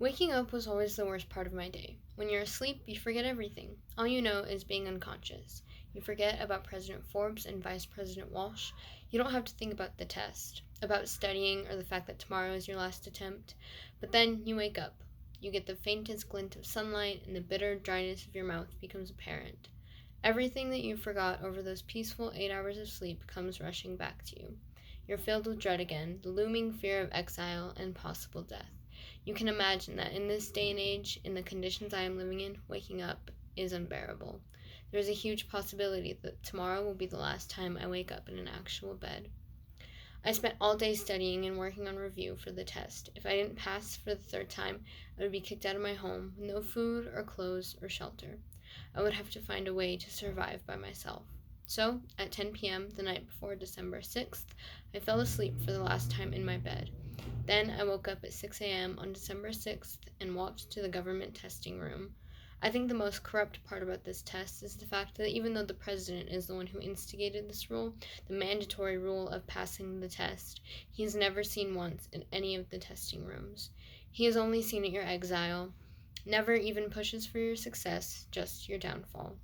Waking up was always the worst part of my day. When you're asleep, you forget everything. All you know is being unconscious. You forget about President Forbes and Vice President Walsh. You don't have to think about the test, about studying, or the fact that tomorrow is your last attempt. But then you wake up. You get the faintest glint of sunlight, and the bitter dryness of your mouth becomes apparent. Everything that you forgot over those peaceful 8 hours of sleep comes rushing back to you. You're filled with dread again, the looming fear of exile and possible death. You can imagine that in this day and age, in the conditions I am living in, waking up is unbearable. There is a huge possibility that tomorrow will be the last time I wake up in an actual bed. I spent all day studying and working on review for the test. If I didn't pass for the third time, I would be kicked out of my home with no food or clothes or shelter. I would have to find a way to survive by myself. So, at 10 p.m. the night before December 6th, I fell asleep for the last time in my bed. Then I woke up at 6 a.m. on December 6th and walked to the government testing room. I think the most corrupt part about this test is the fact that even though the president is the one who instigated this rule, the mandatory rule of passing the test, he has never seen once in any of the testing rooms. He has only seen at your exile, never even pushes for your success, just your downfall.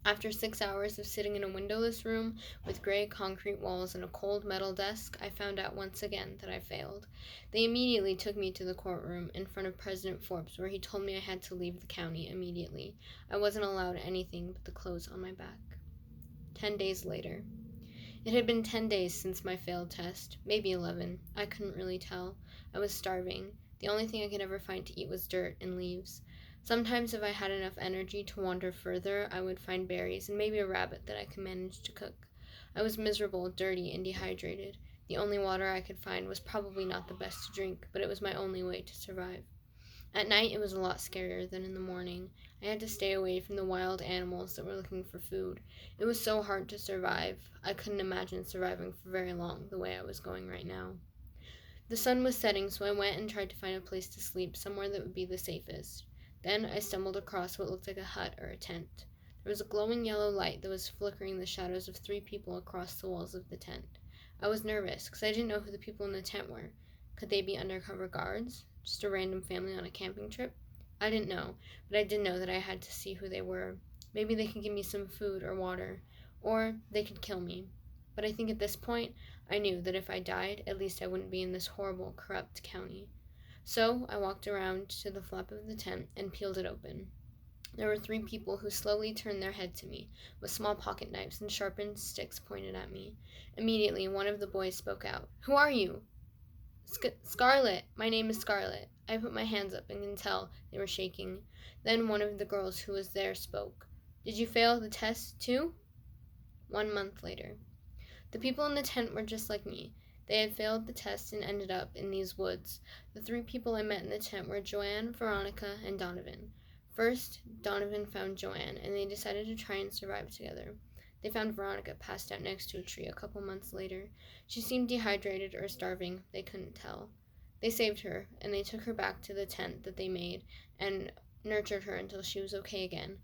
After 6 hours of sitting in a windowless room with gray concrete walls and a cold metal desk, I found out once again that I failed. They immediately took me to the courtroom in front of President Forbes, where he told me I had to leave the county immediately. I wasn't allowed anything but the clothes on my back. 10 days later. It had been 10 days since my failed test, maybe 11. I couldn't really tell. I was starving. The only thing I could ever find to eat was dirt and leaves. Sometimes if I had enough energy to wander further, I would find berries and maybe a rabbit that I could manage to cook. I was miserable, dirty, and dehydrated. The only water I could find was probably not the best to drink, but it was my only way to survive. At night, it was a lot scarier than in the morning. I had to stay away from the wild animals that were looking for food. It was so hard to survive. I couldn't imagine surviving for very long the way I was going right now. The sun was setting, so I went and tried to find a place to sleep, somewhere that would be the safest. Then I stumbled across what looked like a hut or a tent. There was a glowing yellow light that was flickering the shadows of 3 people across the walls of the tent. I was nervous, because I didn't know who the people in the tent were. Could they be undercover guards? Just a random family on a camping trip? I didn't know, but I did know that I had to see who they were. Maybe they could give me some food or water, or they could kill me. But I think at this point, I knew that if I died, at least I wouldn't be in this horrible, corrupt county. So I walked around to the flap of the tent and peeled it open. There were 3 people who slowly turned their head to me, with small pocket knives and sharpened sticks pointed at me. Immediately, one of the boys spoke out. "Who are you?" "Scarlet. My name is Scarlet." I put my hands up and could tell they were shaking. Then one of the girls who was there spoke. "Did you fail the test, too?" 1 month later. The people in the tent were just like me. They had failed the test and ended up in these woods. The 3 people I met in the tent were Joanne, Veronica, and Donovan. First, Donovan found Joanne, and they decided to try and survive together. They found Veronica passed out next to a tree a couple months later. She seemed dehydrated or starving, they couldn't tell. They saved her, and they took her back to the tent that they made and nurtured her until she was okay again.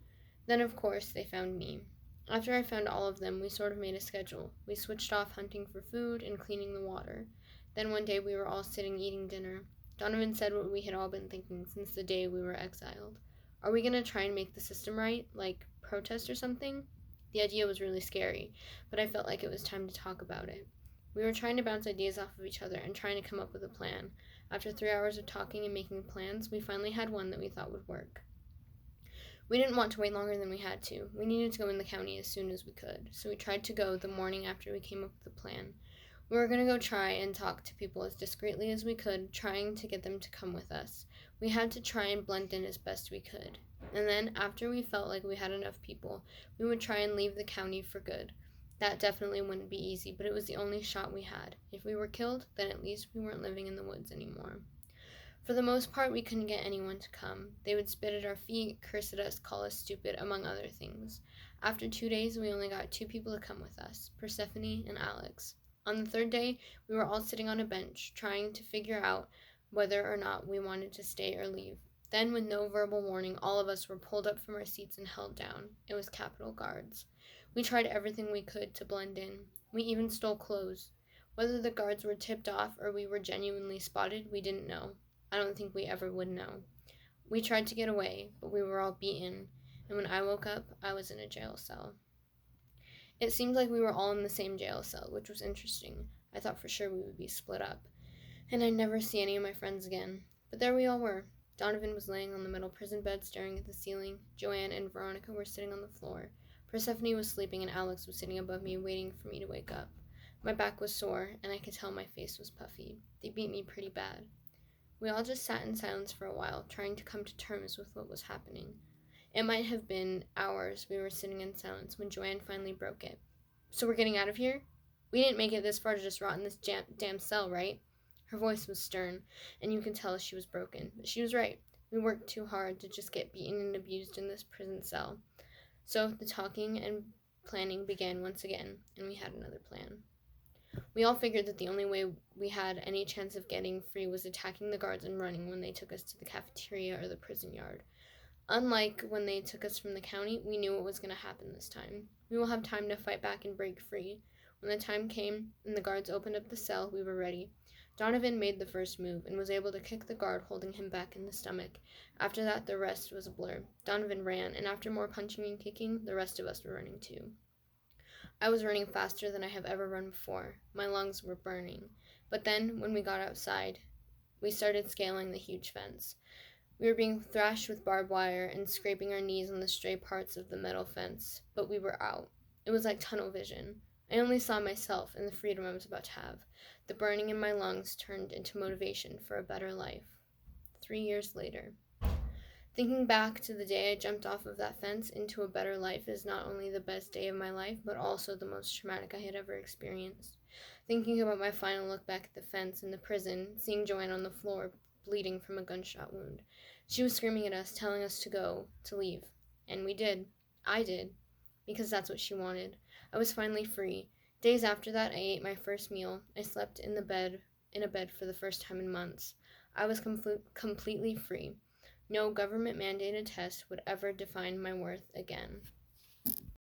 Then, of course, they found me. After I found all of them, we sort of made a schedule. We switched off hunting for food and cleaning the water. Then one day we were all sitting eating dinner. Donovan said what we had all been thinking since the day we were exiled. Are we going to try and make the system right, like protest or something? The idea was really scary, but I felt like it was time to talk about it. We were trying to bounce ideas off of each other and trying to come up with a plan. After 3 hours of talking and making plans, we finally had one that we thought would work. We didn't want to wait longer than we had to. We needed to go in the county as soon as we could, so we tried to go the morning after we came up with the plan. We were going to go try and talk to people as discreetly as we could, trying to get them to come with us. We had to try and blend in as best we could. And then, after we felt like we had enough people, we would try and leave the county for good. That definitely wouldn't be easy, but it was the only shot we had. If we were killed, then at least we weren't living in the woods anymore. For the most part, we couldn't get anyone to come. They would spit at our feet, curse at us, call us stupid, among other things. After 2 days, we only got 2 people to come with us, Persephone and Alex. On the 3rd day, we were all sitting on a bench, trying to figure out whether or not we wanted to stay or leave. Then, with no verbal warning, all of us were pulled up from our seats and held down. It was Capitol Guards. We tried everything we could to blend in. We even stole clothes. Whether the guards were tipped off or we were genuinely spotted, we didn't know. I don't think we ever would know. We tried to get away, but we were all beaten, and when I woke up, I was in a jail cell. It seemed like we were all in the same jail cell, which was interesting. I thought for sure we would be split up, and I'd never see any of my friends again. But there we all were. Donovan was laying on the metal prison bed staring at the ceiling. Joanne and Veronica were sitting on the floor. Persephone was sleeping, and Alex was sitting above me, waiting for me to wake up. My back was sore, and I could tell my face was puffy. They beat me pretty bad. We all just sat in silence for a while, trying to come to terms with what was happening. It might have been hours we were sitting in silence when Joanne finally broke it. "So we're getting out of here? We didn't make it this far to just rot in this damn cell, right?" Her voice was stern, and you could tell she was broken. But she was right. We worked too hard to just get beaten and abused in this prison cell. So the talking and planning began once again, and we had another plan. We all figured that the only way we had any chance of getting free was attacking the guards and running when they took us to the cafeteria or the prison yard. Unlike when they took us from the county, we knew what was going to happen this time. We will have time to fight back and break free. When the time came and the guards opened up the cell, we were ready. Donovan made the first move and was able to kick the guard holding him back in the stomach. After that, the rest was a blur. Donovan ran, and after more punching and kicking, the rest of us were running too. I was running faster than I have ever run before. My lungs were burning. But then, when we got outside, we started scaling the huge fence. We were being thrashed with barbed wire and scraping our knees on the stray parts of the metal fence, but we were out. It was like tunnel vision. I only saw myself and the freedom I was about to have. The burning in my lungs turned into motivation for a better life. 3 years later. Thinking back to the day I jumped off of that fence into a better life is not only the best day of my life, but also the most traumatic I had ever experienced. Thinking about my final look back at the fence in the prison, seeing Joanne on the floor, bleeding from a gunshot wound. She was screaming at us, telling us to go, to leave. And we did. I did. Because that's what she wanted. I was finally free. Days after that, I ate my first meal. I slept in a bed for the first time in months. I was completely free. No government-mandated test would ever define my worth again.